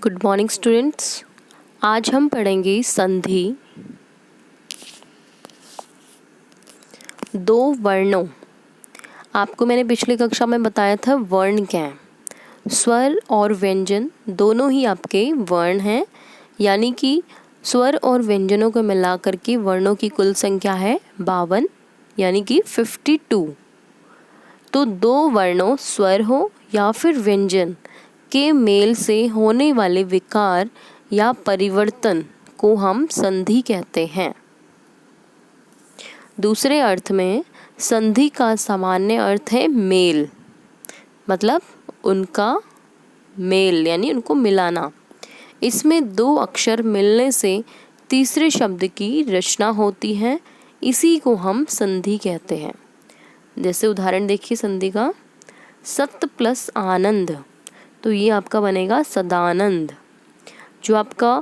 Good morning students. आज हम पढ़ेंगे संधि दो वर्णों। आपको मैंने पिछली कक्षा में बताया था वर्ण क्या है। स्वर और व्यंजन दोनों ही आपके वर्ण हैं, यानी कि स्वर और व्यंजनों को मिलाकर के वर्णों की कुल संख्या है 52, यानी कि 52। तो दो वर्णों स्वर हो या फिर व्यंजन के मेल से होने वाले विकार या परिवर्तन को हम संधि कहते हैं। दूसरे अर्थ में संधि का सामान्य अर्थ है मेल, मतलब उनका मेल यानी उनको मिलाना। इसमें दो अक्षर मिलने से तीसरे शब्द की रचना होती है, इसी को हम संधि कहते हैं। जैसे उदाहरण देखिए संधि का, सत्य प्लस आनंद, तो ये आपका बनेगा सदानंद। जो आपका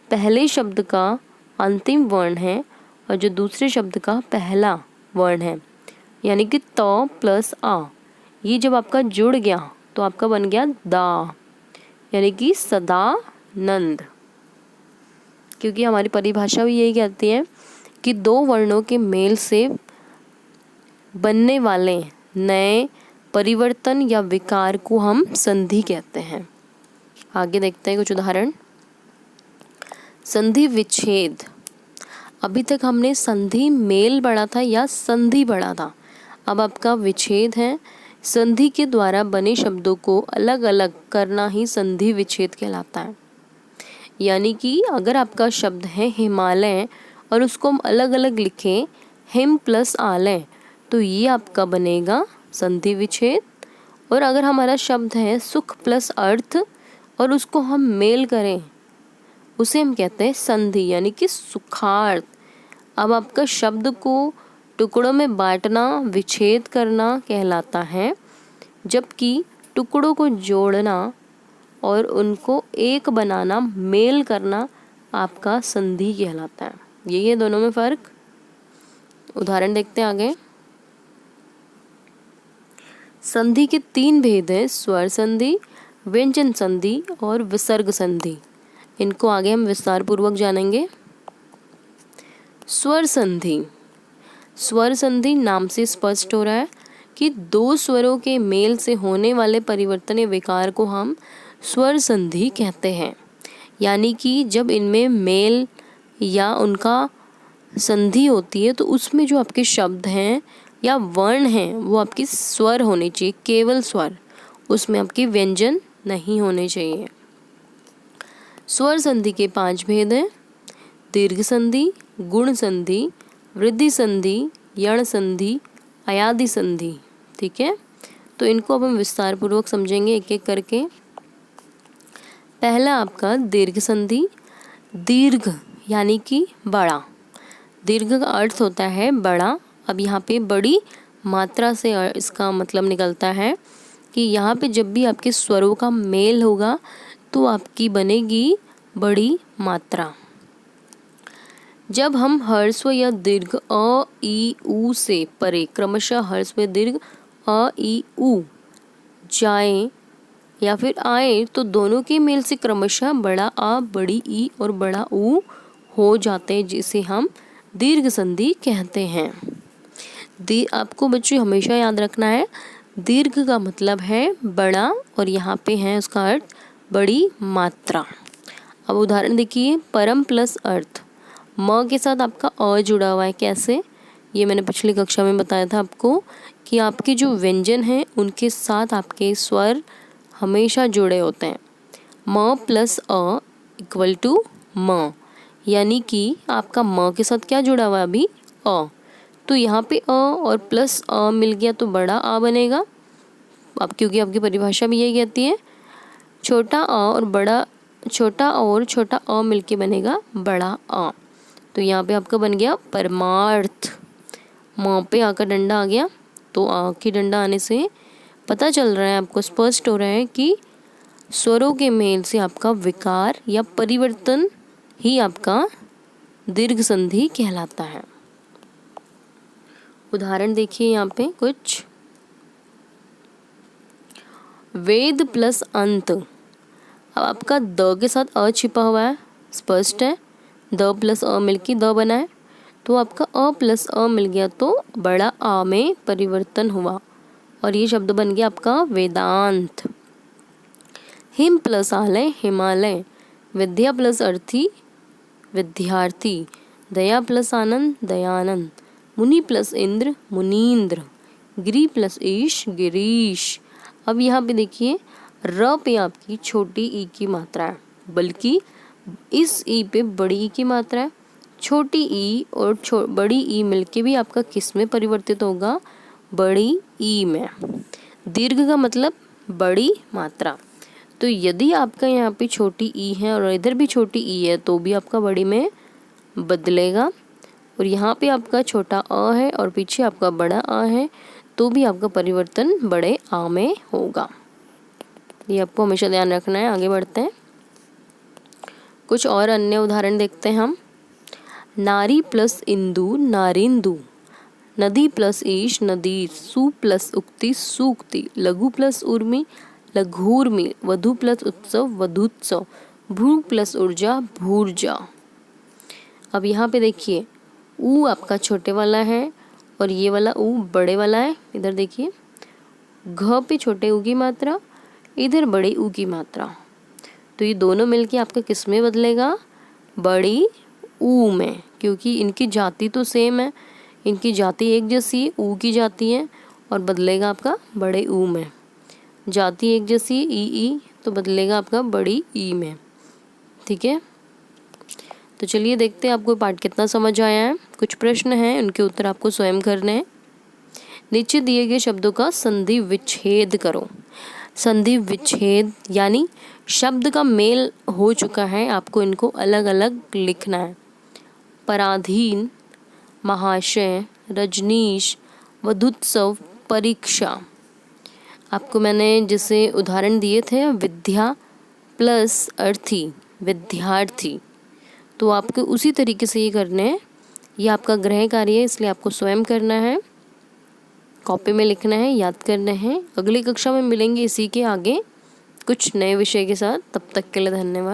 पहले शब्द का अंतिम वर्ण है और जो दूसरे शब्द का पहला वर्ण है, यानी कि त प्लस आ, ये जब आपका जुड़ गया तो आपका बन गया दा, यानी कि सदानंद। क्योंकि हमारी परिभाषा भी यही कहती है कि दो वर्णों के मेल से बनने वाले नए परिवर्तन या विकार को हम संधि कहते हैं। आगे देखते हैं कुछ उदाहरण। संधि विच्छेद। अभी तक हमने संधि मेल पढ़ा था या संधि पढ़ा था, अब आपका विच्छेद है। संधि के द्वारा बने शब्दों को अलग अलग करना ही संधि विच्छेद कहलाता है। यानी कि अगर आपका शब्द है हिमालय और उसको हम अलग अलग लिखें हिम प्लस आलय, तो ये आपका बनेगा संधि विच्छेद। और अगर हमारा शब्द है सुख प्लस अर्थ और उसको हम मेल करें, उसे हम कहते हैं संधि, यानी कि सुखार्थ। अब आपका शब्द को टुकड़ों में बांटना विच्छेद करना कहलाता है, जबकि टुकड़ों को जोड़ना और उनको एक बनाना मेल करना आपका संधि कहलाता है। यही है दोनों में फर्क। उदाहरण देखते हैं आगे। संधि के तीन भेद हैं, स्वर संधि, व्यंजन संधि और विसर्ग संधि। इनको आगे हम विस्तार पूर्वक जानेंगे। स्वर संधि। स्वर संधि नाम से स्पष्ट हो रहा है कि दो स्वरों के मेल से होने वाले परिवर्तन या विकार को हम स्वर संधि कहते हैं। यानी कि जब इनमें मेल या उनका संधि होती है तो उसमें जो आपके शब्द हैं या वर्ण हैं वो आपके स्वर होने चाहिए, केवल स्वर, उसमें आपके व्यंजन नहीं होने चाहिए। स्वर संधि के 5 भेद हैं, दीर्घ संधि, गुण संधि, वृद्धि संधि, यण संधि, अयादि संधि। ठीक है, तो इनको अब हम विस्तार पूर्वक समझेंगे एक एक करके। पहला आपका दीर्घ संधि। दीर्घ यानी कि बड़ा। दीर्घ का अर्थ होता है बड़ा। अब यहाँ पे बड़ी मात्रा से इसका मतलब निकलता है कि यहाँ पे जब भी आपके स्वरों का मेल होगा तो आपकी बनेगी बड़ी मात्रा। जब हम ह्रस्व या दीर्घ अ ई उ से परे क्रमशः ह्रस्व या दीर्घ अ ई उ जाएं या फिर आए तो दोनों के मेल से क्रमशः बड़ा आ, बड़ी ई और बड़ा ऊ हो जाते हैं, जिसे हम दीर्घ संधि कहते हैं। आपको बच्चों हमेशा याद रखना है, दीर्घ का मतलब है बड़ा और यहाँ पे है उसका अर्थ बड़ी मात्रा। अब उदाहरण देखिए, परम प्लस अर्थ। म के साथ आपका अ जुड़ा हुआ है। कैसे? ये मैंने पिछली कक्षा में बताया था आपको कि आपके जो व्यंजन हैं उनके साथ आपके स्वर हमेशा जुड़े होते हैं। म प्लस अ इक्वल टू म, यानी कि आपका म के साथ क्या जुड़ा हुआ है अभी? अ। तो यहाँ पे अ और प्लस अ मिल गया तो बड़ा आ बनेगा। अब क्योंकि आपकी परिभाषा भी यही कहती है, छोटा अ और छोटा अ मिलके बनेगा बड़ा आ। तो यहाँ पे आपका बन गया परमार्थ। म पे आ का डंडा आ गया, तो आ की डंडा आने से पता चल रहा है, आपको स्पष्ट हो रहा है कि स्वरों के मेल से आपका विकार या परिवर्तन ही आपका दीर्घ संधि कहलाता है। उदाहरण देखिए यहाँ पे कुछ। वेद प्लस अंत। अब आपका द के साथ अ छिपा हुआ है, स्पष्ट है, द प्लस अ मिलके द बना है, तो आपका अ प्लस अ मिल गया तो बड़ा आ में परिवर्तन हुआ और ये शब्द बन गया आपका वेदांत। हिम प्लस आलय हिमालय, विद्या प्लस अर्थी विद्यार्थी, दया प्लस आनंद दयानंद, मुनि प्लस इंद्र मुनींद्र, गिरी प्लस ईश गिरीश। अब यहाँ पे देखिए र पे आपकी छोटी ई की मात्रा है, बल्कि इस ई पे बड़ी ई की मात्रा है। छोटी ई और बड़ी ई मिलके भी आपका किस में परिवर्तित होगा, बड़ी ई में। दीर्घ का मतलब बड़ी मात्रा, तो यदि आपका यहाँ पे छोटी ई है और इधर भी छोटी ई है तो भी आपका बड़ी में बदलेगा, और यहाँ पे आपका छोटा अ है और पीछे आपका बड़ा आ है तो भी आपका परिवर्तन बड़े आ में होगा। ये आपको हमेशा ध्यान रखना है। आगे बढ़ते हैं, कुछ और अन्य उदाहरण देखते हैं हम। नारी प्लस इंदु नारिंदु, नदी प्लस ईश नदीर, सु प्लस उक्ति सूक्ति, लघु प्लस उर्मी लघूर्मी, वधु प्लस उत्सव वधुत्सव, भू प्लस ऊर्जा भूर्जा। अब यहाँ पे देखिए ऊ आपका छोटे वाला है और ये वाला ऊ बड़े वाला है। इधर देखिए घ पे छोटे ऊ की मात्रा, इधर बड़े ऊ की मात्रा, तो ये दोनों मिलके आपका किस में बदलेगा, बड़ी ऊ में, क्योंकि इनकी जाति तो सेम है, इनकी जाति एक जैसी ऊ की जाति है और बदलेगा आपका बड़े ऊ में। जाति एक जैसी ई तो बदलेगा आपका बड़ी ई में। ठीक है, तो चलिए देखते हैं आपको पाठ कितना समझ आया है। कुछ प्रश्न हैं, उनके उत्तर आपको स्वयं करने हैं। नीचे दिए गए शब्दों का संधि विच्छेद करो। संधि विच्छेद यानी शब्द का मेल हो चुका है, आपको इनको अलग अलग लिखना है। पराधीन, महाशय, रजनीश, वधुत्सव, परीक्षा। आपको मैंने जैसे उदाहरण दिए थे विद्या प्लस अर्थी विद्यार्थी, तो आपको उसी तरीके से ये करने हैं। ये आपका गृह कार्य है, इसलिए आपको स्वयं करना है, कॉपी में लिखना है, याद करना है। अगली कक्षा में मिलेंगे इसी के आगे कुछ नए विषय के साथ। तब तक के लिए धन्यवाद।